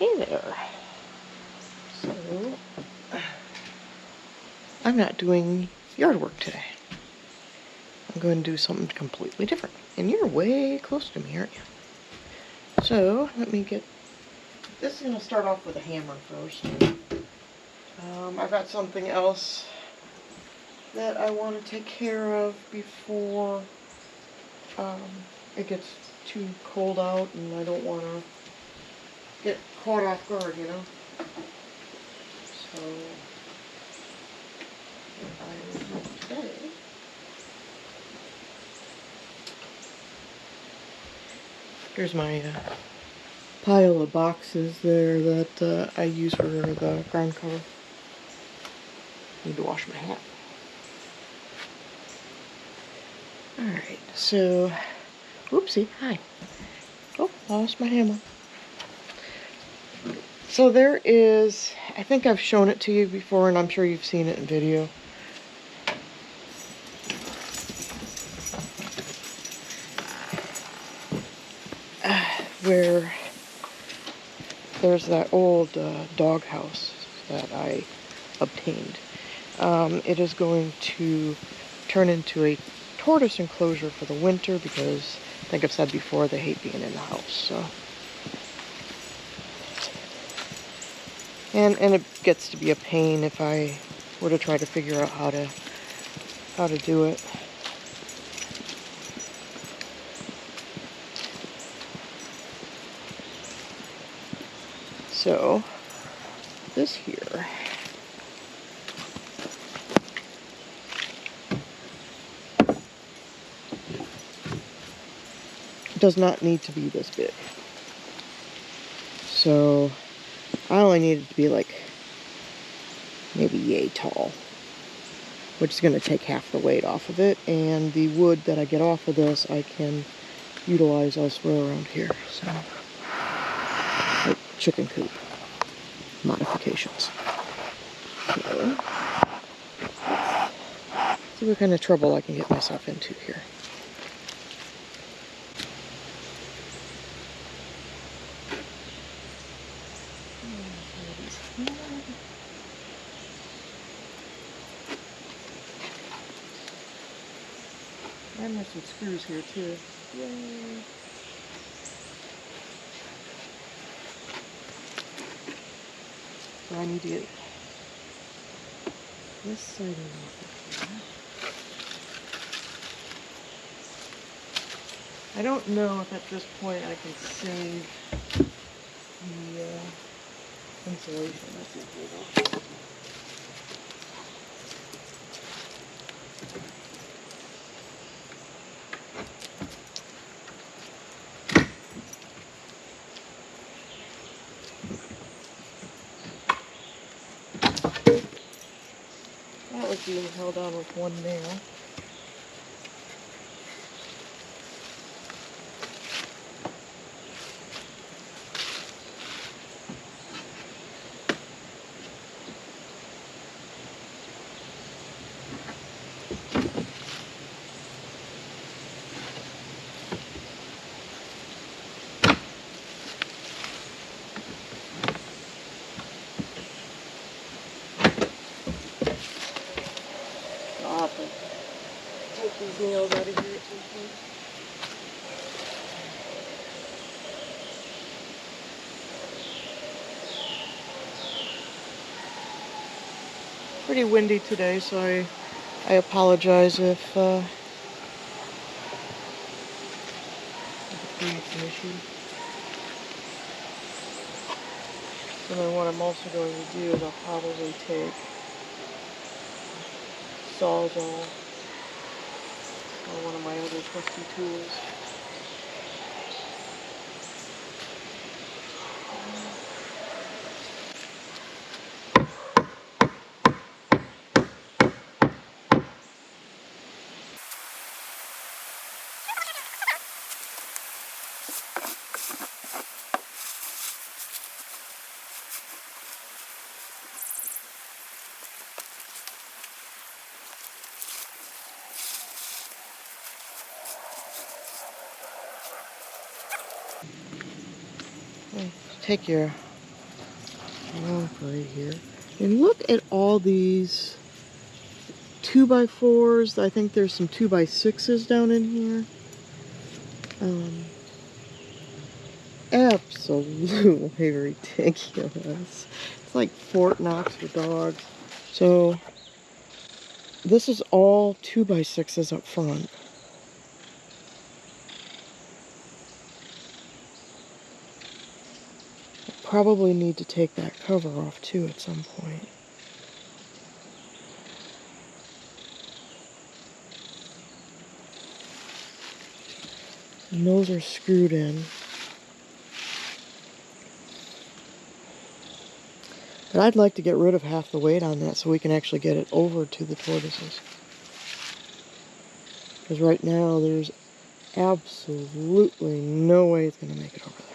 Hey there. So, I'm not doing yard work today. I'm going to do something completely different. And you're way close to me, aren't you? So, let me get... This is going to start off with a hammer first. I've got something else that I want to take care of before it gets too cold out, and I don't want to get caught off guard, you know? So, what I will do today... Here's my pile of boxes there that I use for the ground cover. Need to wash my hat. Alright, so, whoopsie, hi. Oh, lost my hammer. So there is, I think I've shown it to you before, and I'm sure you've seen it in video. Where there's that old doghouse that I obtained. It is going to turn into a tortoise enclosure for the winter because I think I've said before they hate being in the house. So, and it gets to be a pain if I were to try to figure out how to do it. So this here does not need to be this big. So I only need it to be like maybe yay tall, which is going to take half the weight off of it, and the wood that I get off of this I can utilize elsewhere around here. So, like chicken coop modifications. So, let's see what kind of trouble I can get myself into here. And there's some screws here too. Yay! So I need to get this side off of here. I don't know if at this point I can save the insulation. That's it. That was being held on with one nail. Stop it. Take these nails out of here at some point. Pretty windy today, so I apologize if it creates an issue. And then what I'm also going to do is I'll probably take Sawzall or one of my other trusty tools. Take your Oh, right here. And look at all these 2x4s. I think there's some 2x6s down in here. Absolutely ridiculous. It's like Fort Knox for dogs. So this is all 2x6s up front. Probably need to take that cover off too at some point. And those are screwed in. But I'd like to get rid of half the weight on that so we can actually get it over to the tortoises. Because right now there's absolutely no way it's going to make it over there.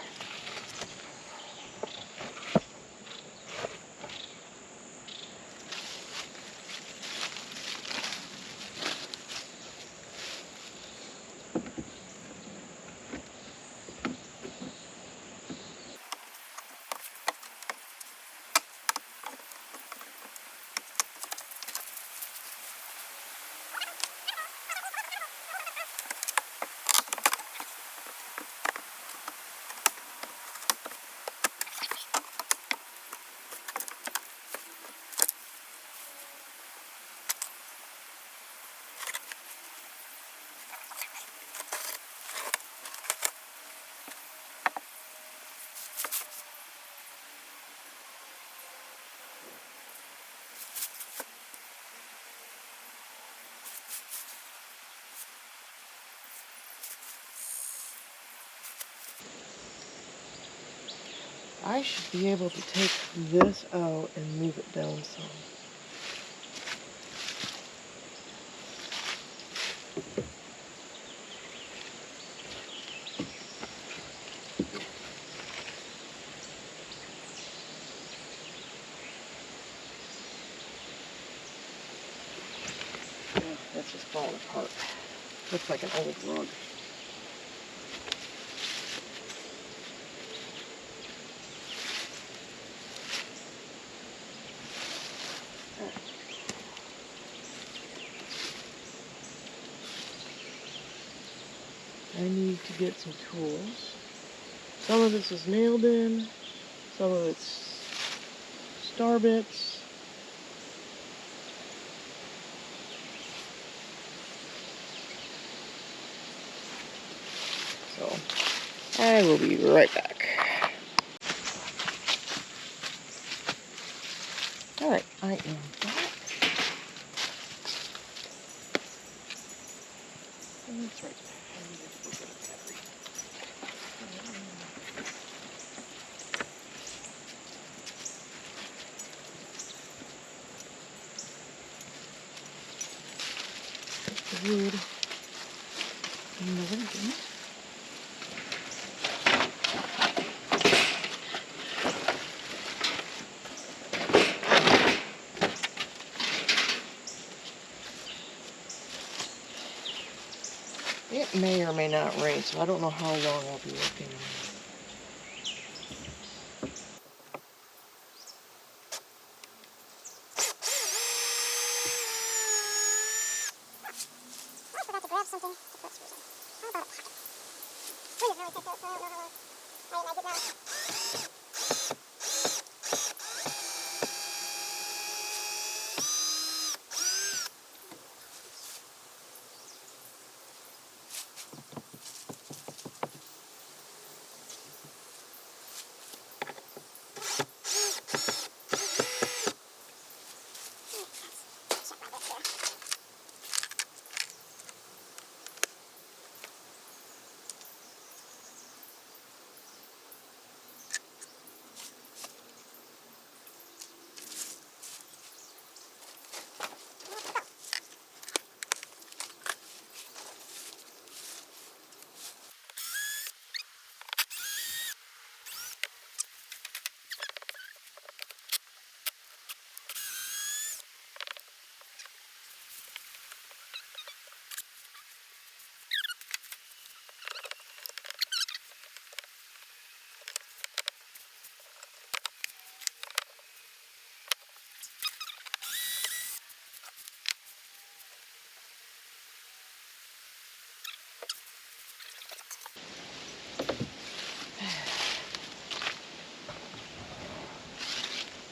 I should be able to take this out and move it down some. Oh, that's just falling apart. Looks like an old rug. I need to get some tools. Some of this is nailed in, some of it's star bits. So, I will be right back. Alright, I am back. And that's right. I need to go get a battery. The wood. Another one. It may or may not rain, so I don't know how long I'll be working on it. I forgot to grab something to put through them. How about a pocket? We didn't really take those, so I don't know how I like it now.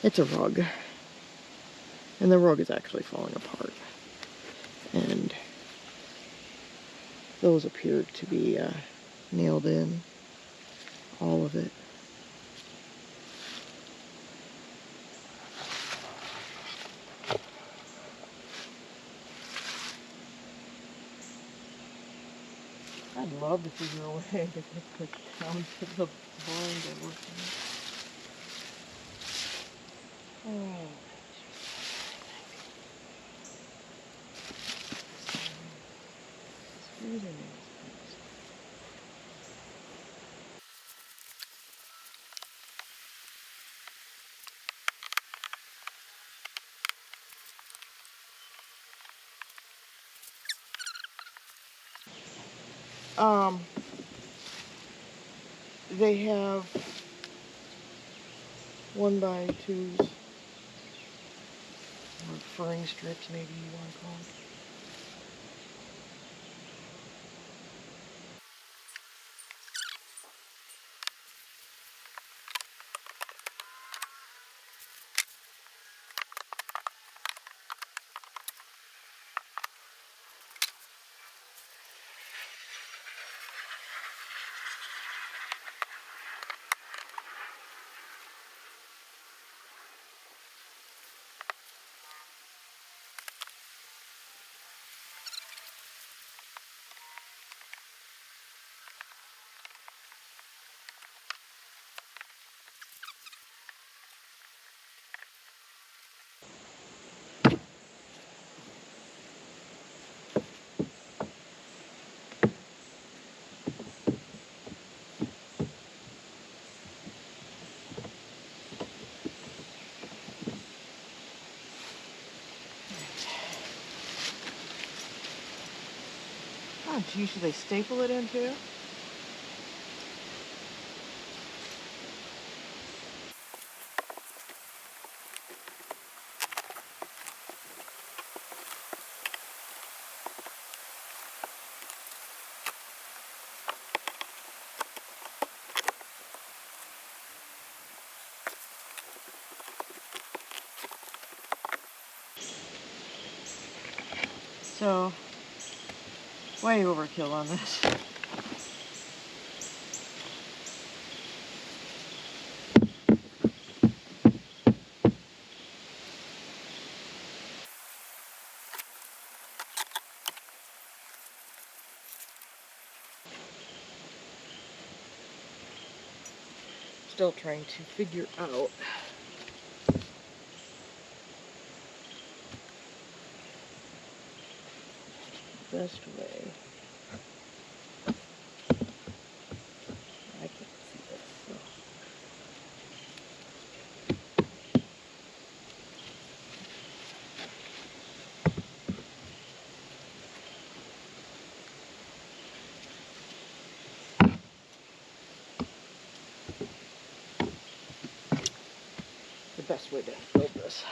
It's a rug. And the rug is actually falling apart. And those appeared to be nailed in. All of it. I'd love to figure a way to get this down to the blind and working. Oh. Screws in these. They have 1x2s, or furring strips, maybe you want to call them. Oh, gee, should they staple it in too? So, way overkill on this. Still trying to figure out the best way. I can't see this. So. The best way to build this.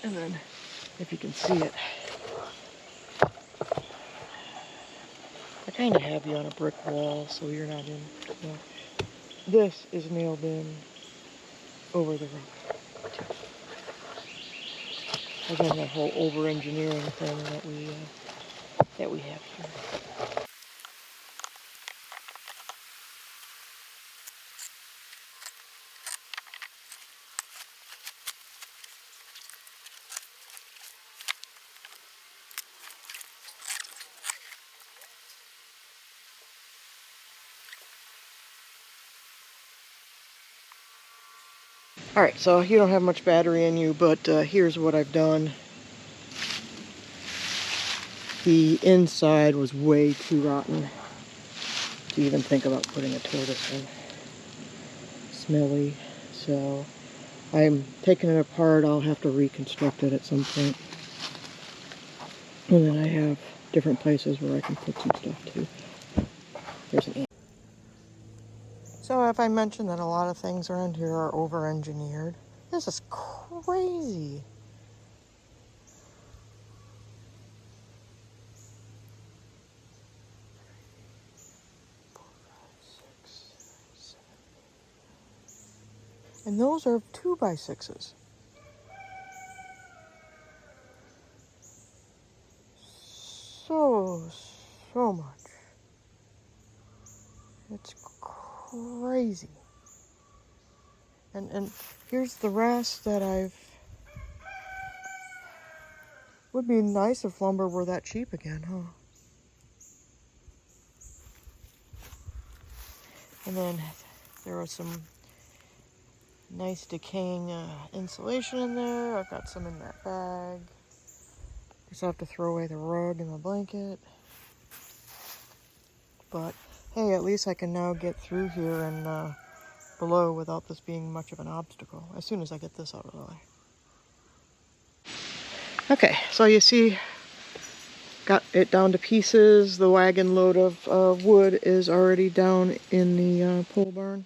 And then, if you can see it, I kind of have you on a brick wall, so you're not in. Well, this is nailed in over the roof. Again, that whole over-engineering thing that we have here. Alright, so you don't have much battery in you, but here's what I've done. The inside was way too rotten to even think about putting a tortoise in. Smelly, so I'm taking it apart. I'll have to reconstruct it at some point. And then I have different places where I can put some stuff too. There's an ant. So if I mentioned that a lot of things around here are over-engineered, this is crazy. And those are 2x6s. So much. It's crazy. And here's the rest that I've... Would be nice if lumber were that cheap again, huh? And then there was some nice decaying insulation in there. I've got some in that bag. Just have to throw away the rug and the blanket. But hey, at least I can now get through here and below without this being much of an obstacle as soon as I get this out of the way. Okay, so you see, got it down to pieces. The wagon load of wood is already down in the pole barn.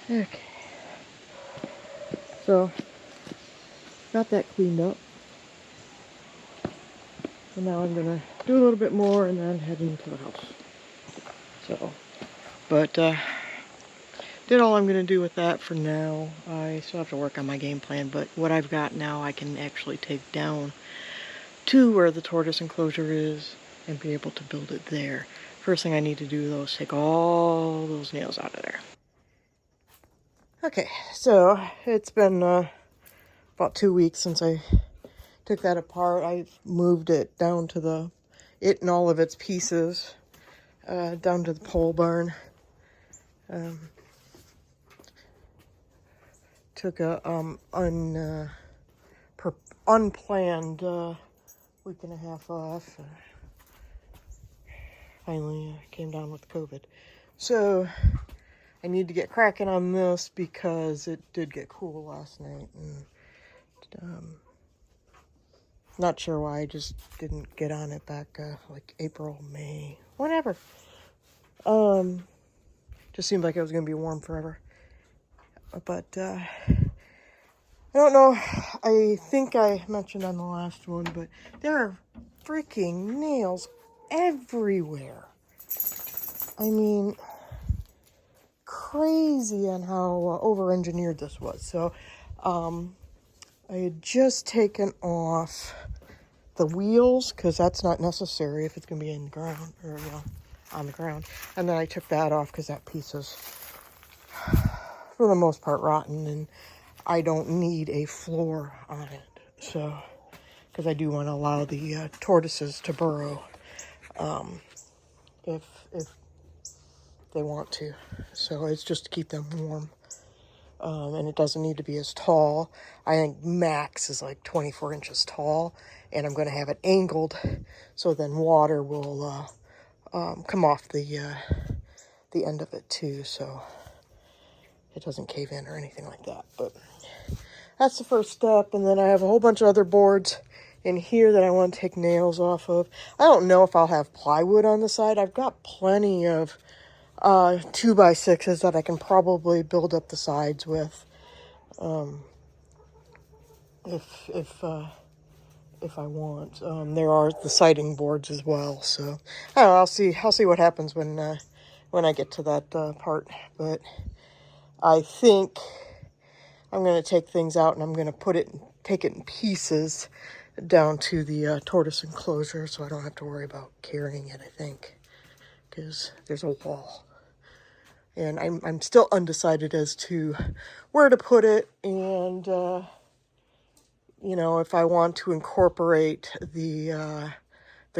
Okay, so got that cleaned up. And now I'm gonna do a little bit more and then head into the house. So, but did all I'm gonna do with that for now. I still have to work on my game plan, but what I've got now I can actually take down to where the tortoise enclosure is and be able to build it there. First thing I need to do though is take all those nails out of there. Okay, so it's been about 2 weeks since I took that apart. I've moved it down to it and all of its pieces down to the pole barn. Took a unplanned week and a half off. Finally came down with COVID. So I need to get cracking on this because it did get cool last night. And not sure why I just didn't get on it back like April, May, whatever. Just seemed like it was going to be warm forever. But I don't know. I think I mentioned on the last one, but there are freaking nails everywhere. I mean, crazy on how over-engineered this was. So I had just taken off the wheels because that's not necessary if it's going to be in the ground or on the ground. And then I took that off because that piece is for the most part rotten and I don't need a floor on it. So because I do want to allow the tortoises to burrow if they want to. So it's just to keep them warm. And it doesn't need to be as tall. I think max is like 24 inches tall, and I'm going to have it angled so then water will come off the end of it too, so it doesn't cave in or anything like that. But that's the first step, and then I have a whole bunch of other boards in here that I want to take nails off of. I don't know if I'll have plywood on the side. I've got plenty of 2x6s that I can probably build up the sides with, if I want. There are the siding boards as well, so I don't know, I'll see what happens when I get to that part. But I think I'm going to take things out and I'm going to take it in pieces down to the tortoise enclosure, so I don't have to worry about carrying it, I think, because there's a wall. And I'm still undecided as to where to put it, and if I want to incorporate the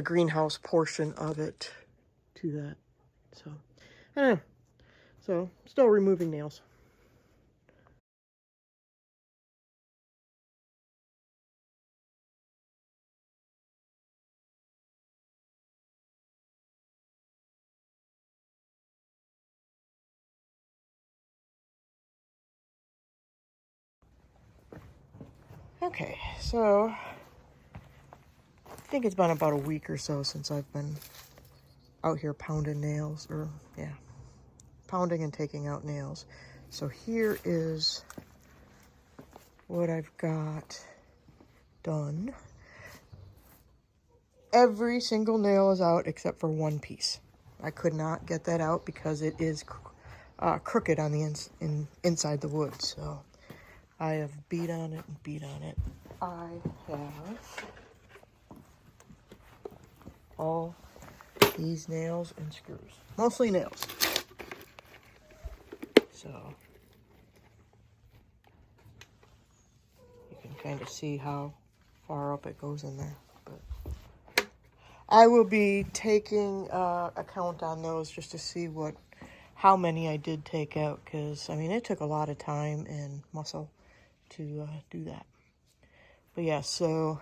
greenhouse portion of it to that. So I don't know. So still removing nails. Okay, so I think it's been about a week or so since I've been out here pounding nails, or yeah, pounding and taking out nails. So here is what I've got done. Every single nail is out except for one piece. I could not get that out because it is crooked on the inside the wood. So I have beat on it and beat on it. I have all these nails and screws, mostly nails. So you can kind of see how far up it goes in there. But I will be taking a count on those just to see how many I did take out, because I mean it took a lot of time and muscle to do that. But yeah, so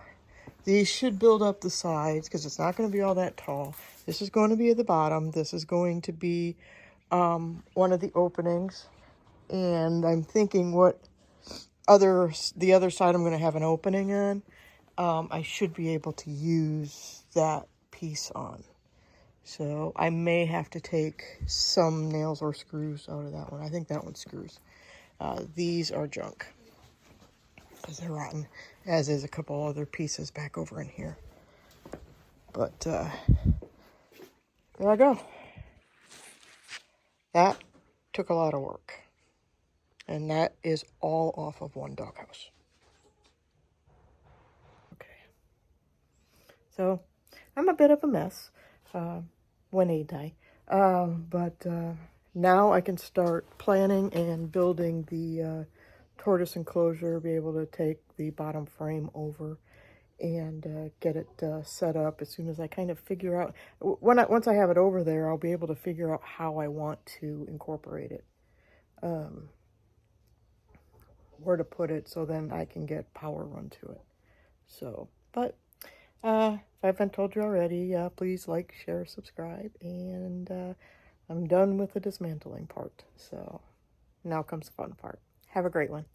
these should build up the sides because it's not going to be all that tall. This is going to be at the bottom. This is going to be one of the openings. And I'm thinking the other side I'm going to have an opening on. I should be able to use that piece on. So I may have to take some nails or screws out of that one. I think that one's screws. These are junk because they're rotten, as is a couple other pieces back over in here. But there I go. That took a lot of work. And that is all off of one doghouse. Okay. So I'm a bit of a mess. When I die. But now I can start planning and building the tortoise enclosure, be able to take the bottom frame over and get it set up as soon as I kind of figure out, once I have it over there, I'll be able to figure out how I want to incorporate it, where to put it, so then I can get power run to it. So, but if I haven't told you already, please like, share, subscribe, and I'm done with the dismantling part. So now comes the fun part. Have a great one.